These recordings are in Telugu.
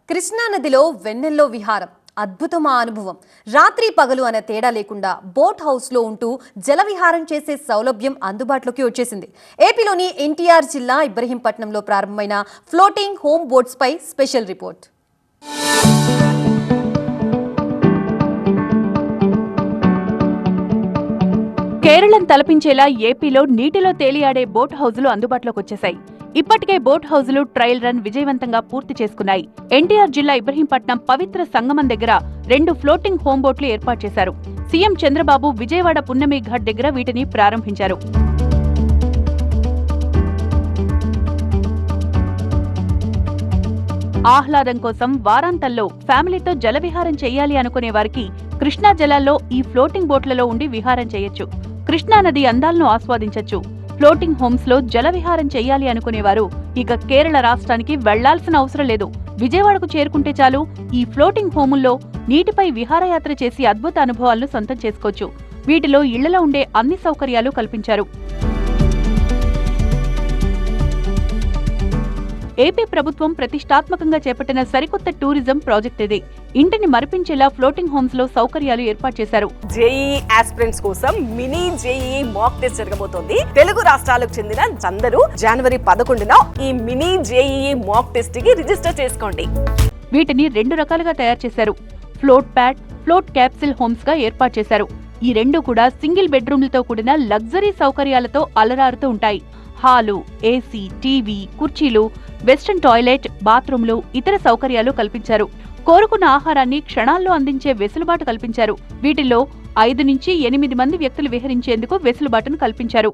కృష్ణా నదిలో వెన్నెల్లో విహారం అద్భుతమా అనుభవం. రాత్రి పగలు అనే తేడా లేకుండా బోట్ హౌస్ లో ఉంటూ జల విహారం చేసే సౌలభ్యం అందుబాటులోకి వచ్చేసింది. ఏపీలోని ఎన్టీఆర్ జిల్లా ఇబ్రహీంపట్నంలో ప్రారంభమైన ఫ్లోటింగ్ హోమ్ బోట్స్ పై స్పెషల్ రిపోర్ట్. కేరళం తలపించేలా ఏపీలో నీటిలో తేలియాడే బోట్ హౌజులు అందుబాటులోకి వచ్చేశాయి. ఇప్పటికే బోట్ హౌజులు ట్రయల్ రన్ విజయవంతంగా పూర్తి చేసుకున్నాయి. ఎన్టీఆర్ జిల్లా ఇబ్రహీంపట్నం పవిత్ర సంగమం దగ్గర 2 ఫ్లోటింగ్ హోమ్ బోట్లు ఏర్పాటు చేశారు. సీఎం చంద్రబాబు విజయవాడ పున్నమి ఘాట్ దగ్గర వీటిని ప్రారంభించారు. ఆహ్లాదం కోసం వారాంతంలో ఫ్యామిలీతో జల విహారం చెయ్యాలి అనుకునే వారికి కృష్ణా జలాల్లో ఈ ఫ్లోటింగ్ బోట్లలో ఉండి విహారం చేయొచ్చు. కృష్ణా నది అందాలను ఆస్వాదించొచ్చు. ఫ్లోటింగ్ హోమ్స్ లో జల విహారం చెయ్యాలి అనుకునేవారు ఇక కేరళ రాష్ట్రానికి వెళ్లాల్సిన అవసరం లేదు. విజయవాడకు చేరుకుంటే చాలు ఈ ఫ్లోటింగ్ హోముల్లో నీటిపై విహారయాత్ర చేసి అద్భుత అనుభవాలను సొంతం చేసుకోవచ్చు. వీటిలో ఇళ్లలో ఉండే అన్ని సౌకర్యాలు కల్పించారు. ఏపీ ప్రభుత్వం ప్రతిష్టాత్మకంగా చేపట్టిన సరికొత్త టూరిజం ప్రాజెక్ట్ ఇది. ఇంటిని మరిపించేలా ఫ్లోటింగ్ హోమ్స్ లో సౌకర్యాలు ఏర్పాటు చేశారు. జేఈఈ ఆస్పిరెంట్స్ కోసం మినీ జేఈఈ మాక్ టెస్ట్ జరగబోతోంది. తెలుగు రాష్ట్రాలకు చెందిన అందరూ జనవరి 11న ఈ మినీ జేఈఈ మాక్ టెస్ట్ కి రిజిస్టర్ చేసుకోండి. వీటిని 2 రకాలుగా తయారు చేశారు. Float pad, float capsule homes గా ఏర్పాటు చేశారు. ఈ 2 కూడా సింగిల్ బెడ్రూమ్లతో కూడిన లగ్జరీ సౌకర్యాలతో అలరారుతూ ఉంటాయి. హాలు, ఏసీ, టీవీ, కుర్చీలు, వెస్టర్న్ టాయిలెట్, బాత్రూంలు, ఇతర సౌకర్యాలు కల్పించారు. కోరుకున్న ఆహారాన్ని క్షణాల్లో అందించే వెసులుబాటు కల్పించారు. వీటిల్లో 5 నుంచి 8 మంది వ్యక్తులు విహరించేందుకు వెసులుబాటును కల్పించారు.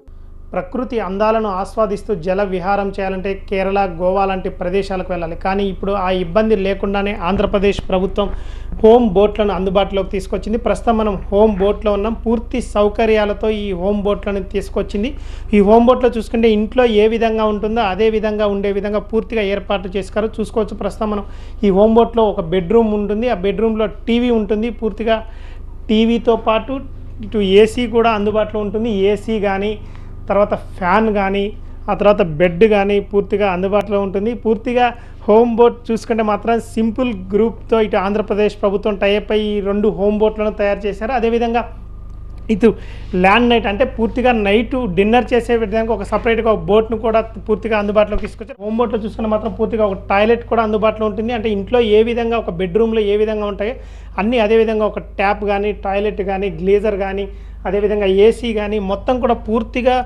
ప్రకృతి అందాలను ఆస్వాదిస్తూ జల విహారం చేయాలంటే కేరళ, గోవా లాంటి ప్రదేశాలకు వెళ్ళాలి. కానీ ఇప్పుడు ఆ ఇబ్బంది లేకుండానే ఆంధ్రప్రదేశ్ ప్రభుత్వం హోమ్ బోట్లను అందుబాటులోకి తీసుకొచ్చింది. ప్రస్తుతం మనం హోమ్ బోట్లో ఉన్నాం. పూర్తి సౌకర్యాలతో ఈ హోమ్ బోట్లను తీసుకొచ్చింది. ఈ హోమ్ బోట్లో చూసుకుంటే ఇంట్లో ఏ విధంగా ఉంటుందో అదే విధంగా ఉండే విధంగా పూర్తిగా ఏర్పాటు చేశారు. చూసుకోవచ్చు. ప్రస్తుతం మనం ఈ హోమ్ బోట్లో ఒక బెడ్రూమ్ ఉంటుంది. ఆ బెడ్రూమ్లో టీవీ ఉంటుంది. పూర్తిగా టీవీతో పాటు ఇటు ఏసీ కూడా అందుబాటులో ఉంటుంది. ఏసీ కానీ, తర్వాత ఫ్యాన్ కానీ, ఆ తర్వాత బెడ్ కానీ పూర్తిగా అందుబాటులో ఉంటుంది. పూర్తిగా హోమ్ బోట్ చూసుకుంటే మాత్రం సింపుల్ గ్రూప్తో ఇటు ఆంధ్రప్రదేశ్ ప్రభుత్వం టైప్ అయ్యి 2 హోమ్ బోట్లను తయారు చేశారు. అదేవిధంగా ఇటు ల్యాండ్ నైట్ అంటే పూర్తిగా నైట్ డిన్నర్ చేసే విధంగా ఒక సపరేట్గా ఒక బోట్ను కూడా పూర్తిగా అందుబాటులోకి తీసుకొచ్చారు. హోమ్ బోట్లో చూసుకుంటే మాత్రం పూర్తిగా ఒక టాయిలెట్ కూడా అందుబాటులో ఉంటుంది. అంటే ఇంట్లో ఏ విధంగా ఒక బెడ్రూమ్లో ఏ విధంగా ఉంటాయో అన్నీ అదేవిధంగా ఒక ట్యాప్ కానీ, టాయిలెట్ కానీ, గ్లేజర్ కానీ, అదేవిధంగా ఏసీ కానీ మొత్తం కూడా పూర్తిగా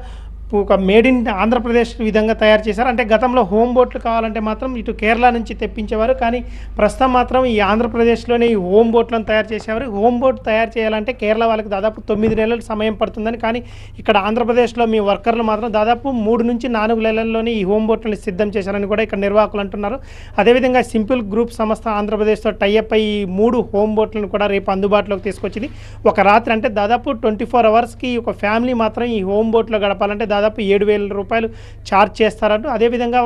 ఒక మేడ్ ఇన్ ఆంధ్రప్రదేశ్ విధంగా తయారు చేశారు. అంటే గతంలో హోమ్ బోట్లు కావాలంటే మాత్రం ఇటు కేరళ నుంచి తెప్పించేవారు. కానీ ప్రస్తుతం మాత్రం ఈ ఆంధ్రప్రదేశ్లోనే ఈ హోమ్ బోట్లను తయారు చేసేవారు. హోమ్ బోట్ తయారు చేయాలంటే కేరళ వాళ్ళకి దాదాపు 9 నెలల సమయం పడుతుందని, కానీ ఇక్కడ ఆంధ్రప్రదేశ్లో మీ వర్కర్లు మాత్రం దాదాపు 3 నుంచి 4 నెలల్లోనే ఈ హోమ్ బోట్లను సిద్ధం చేశారని కూడా ఇక్కడ నిర్వాహకులు అంటున్నారు. అదేవిధంగా సింపుల్ గ్రూప్ సంస్థ ఆంధ్రప్రదేశ్తో టైఅప్ అయ్యి 3 హోమ్ బోట్లను కూడా రేపు అందుబాటులోకి తీసుకొచ్చింది. ఒక రాత్రి అంటే దాదాపు 24 అవర్స్కి ఒక ఫ్యామిలీ మాత్రం ఈ హోమ్ బోట్లో గడపాలంటే దాదాపు 7,000 రూపాయలు ఛార్జ్ చేస్తారంటూ. అదేవిధంగా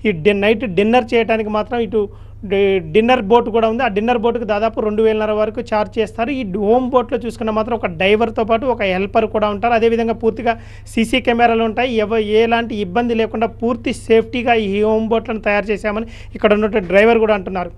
ఈ నైట్ డిన్నర్ చేయడానికి మాత్రం ఇటు డిన్నర్ బోట్ కూడా ఉంది. ఆ డిన్నర్ బోట్కి దాదాపు 2,500 వరకు ఛార్జ్ చేస్తారు. ఈ హోమ్ బోట్లో చూసుకున్న మాత్రం ఒక డైవర్తో పాటు ఒక హెల్పర్ కూడా ఉంటారు. అదేవిధంగా పూర్తిగా సీసీ కెమెరాలు ఉంటాయి. ఎలాంటి ఇబ్బంది లేకుండా పూర్తి సేఫ్టీగా ఈ హోమ్ బోట్లను తయారు చేశామని ఇక్కడ ఉన్నటువంటి డ్రైవర్ కూడా అంటున్నారు.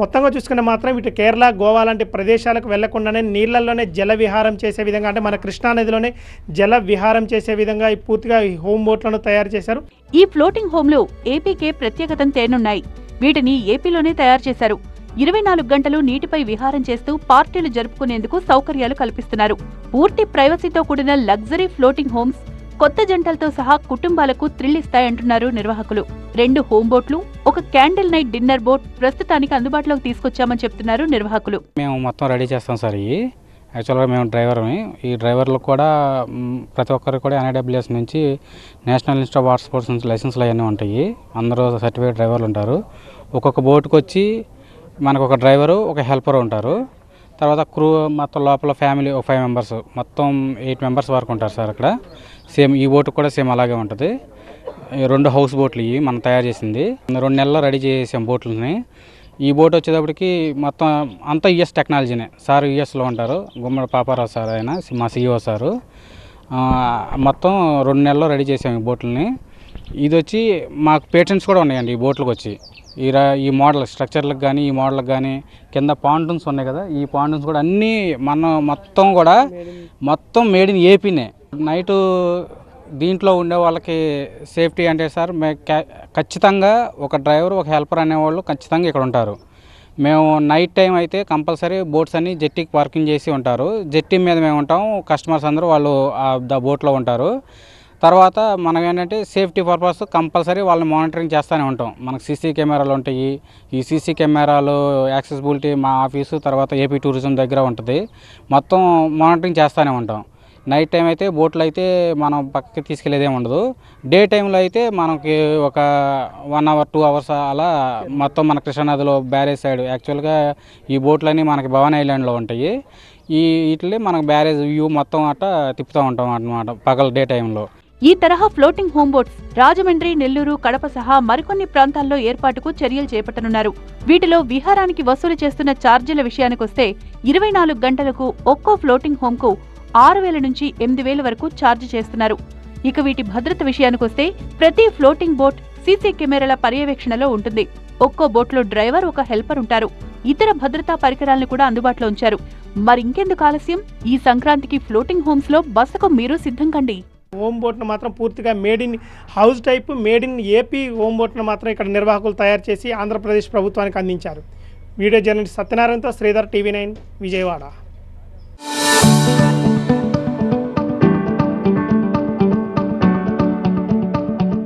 మొత్తంగా చూసుకుంటే మాత్రం ఇటు కేరళ, గోవా లాంటి ప్రదేశాలకు వెళ్లకుండానే నీళ్లలోనే జల విహారం చేసే విధంగా, అంటే మన కృష్ణా నదిలోనే జల విహారం చేసే విధంగా పూర్తిగా ఈ హోమ్ బోట్లను తయారు చేశారు. ఈ ఫ్లోటింగ్ హోమ్లు ఏపీకే ప్రత్యేకతను తేనున్నాయి. వీటిని ఏపీలోనే తయారు చేశారు. 24 గంటలు నీటిపై విహారం చేస్తూ పార్టీలు జరుపుకునేందుకు సౌకర్యాలు కల్పిస్తున్నారు. పూర్తి ప్రైవసీతో కూడిన లగ్జరీ ఫ్లోటింగ్ హోమ్స్ కొత్త జంటలతో సహా కుటుంబాలకు థ్రిల్ ఇస్తాయంటున్నారు నిర్వాహకులు. 2 హోమ్ బోట్లు, ఒక క్యాండిల్ నైట్ డిన్నర్ బోట్ ప్రస్తుతానికి అందుబాటులోకి తీసుకొచ్చామని చెప్తున్నారు నిర్వాహకులు. మేము మొత్తం రెడీ చేస్తాం సార్. యాక్చువల్గా మేము డ్రైవర్ని. ఈ డ్రైవర్లకు కూడా ప్రతి ఒక్కరికి కూడా NIWS నుంచి national institute of water sports నుంచి లైసెన్స్లు అవన్నీ ఉంటాయి. అందరూ సర్టిఫికేట్ డ్రైవర్లు ఉంటారు. ఒక్కొక్క బోటుకు వచ్చి మనకు ఒక డ్రైవరు, ఒక హెల్పర్ ఉంటారు. తర్వాత క్రూ మొత్తం లోపల ఫ్యామిలీ ఒక 5 మెంబర్స్, మొత్తం 8 మెంబర్స్ వరకు ఉంటారు సార్ అక్కడ. సేమ్ ఈ బోటుకు కూడా సేమ్ అలాగే ఉంటుంది. 2 హౌస్ బోట్లు ఇవి మనం తయారు చేసింది. 2 నెలల్లో రెడీ చేసాం బోట్లని. ఈ బోట్ వచ్చేటప్పటికి మొత్తం అంతా యుఎస్ టెక్నాలజీనే సార్. యుఎస్లో ఉంటారు. గుమ్మడి పాపారావు సార్, ఆయన మా CEO సారు. మొత్తం 2 నెలల్లో రెడీ చేసాం ఈ బోట్లని. ఇది వచ్చి మాకు పేటెంట్స్ కూడా ఉన్నాయండి ఈ బోట్లకు వచ్చి. ఈ మోడల్ స్ట్రక్చర్లకు కానీ ఈ మోడల్కి కానీ కింద పాంటూన్స్ ఉన్నాయి కదా, ఈ పాంటూన్స్ కూడా అన్నీ మొత్తం మేడ్ ఇన్ ఏపీనే. నైటు దీంట్లో ఉండే వాళ్ళకి సేఫ్టీ అంటే సార్ ఖచ్చితంగా ఒక డ్రైవర్ ఒక హెల్పర్ అనేవాళ్ళు ఖచ్చితంగా ఇక్కడ ఉంటారు. మేము నైట్ టైం అయితే కంపల్సరీ బోట్స్ అన్ని జెట్టీకి పార్కింగ్ చేసి ఉంటారు. జెట్టీ మీద మేము ఉంటాం, కస్టమర్స్ అందరూ వాళ్ళు బోట్లో ఉంటారు. తర్వాత మనం ఏంటంటే సేఫ్టీ పర్పస్ కంపల్సరీ వాళ్ళని మానిటరింగ్ చేస్తూనే ఉంటాం. మనకు సీసీ కెమెరాలు ఉంటాయి. ఈ సీసీ కెమెరాలు యాక్సెసిబిలిటీ మా ఆఫీసు తర్వాత ఏపీ టూరిజం దగ్గర ఉంటుంది. మొత్తం మానిటరింగ్ చేస్తూనే ఉంటాం. నైట్ టైం అయితే బోట్లు అయితే మనం పక్కకి తీసుకెళ్ళేదే ఉండదు. డే టైంలో అయితే మనకి ఒక 1 hour 2 hours అలా మొత్తం మన కృష్ణానదిలో బ్యారేజ్ సైడ్ యాక్చువల్గా ఈ బోట్లన్నీ మనకి భవన్ ఐలాండ్లో ఉంటాయి. వీటిని మనకు బ్యారేజ్ వ్యూ మొత్తం అట్లా తిప్పుతూ ఉంటాం అన్నమాట పగల డే టైంలో. ఈ తరహా floating home boats Rajahmundry, Nellore, Kadapa సహా మరికొన్ని ప్రాంతాల్లో ఏర్పాటుకు చర్యలు చేపట్టనున్నారు. వీటిలో విహారానికి వసూలు చేస్తున్న ఛార్జీల విషయానికొస్తే 24 గంటలకు ఒక్కో ఫ్లోటింగ్ హోమ్ కు 6,000 నుంచి 8,000 వరకు ఛార్జ్ చేస్తున్నారు. ఇక వీటి భద్రత విషయానికొస్తే ప్రతి ఫ్లోటింగ్ బోట్ సీసీ కెమెరాల పర్యవేక్షణలో ఉంటుంది. ఒక్కో బోట్లో డ్రైవర్, ఒక హెల్పర్ ఉంటారు. ఇతర భద్రతా పరికరాలను కూడా అందుబాటులో ఉంచారు. మరింకెందుకు ఆలస్యం? ఈ సంక్రాంతికి ఫ్లోటింగ్ హోమ్స్ లో బసకు మీరు సిద్ధం కండి. హోమ్ బోట్ను మాత్రం పూర్తిగా made in house type, made in AP home బోట్ను మాత్రం ఇక్కడ నిర్వాహకులు తయారు చేసి ఆంధ్రప్రదేశ్ ప్రభుత్వానికి అందించారు. వీడియో జర్నలిస్ట్ సత్యనారాయణతో శ్రీధర్, TV9 విజయవాడ.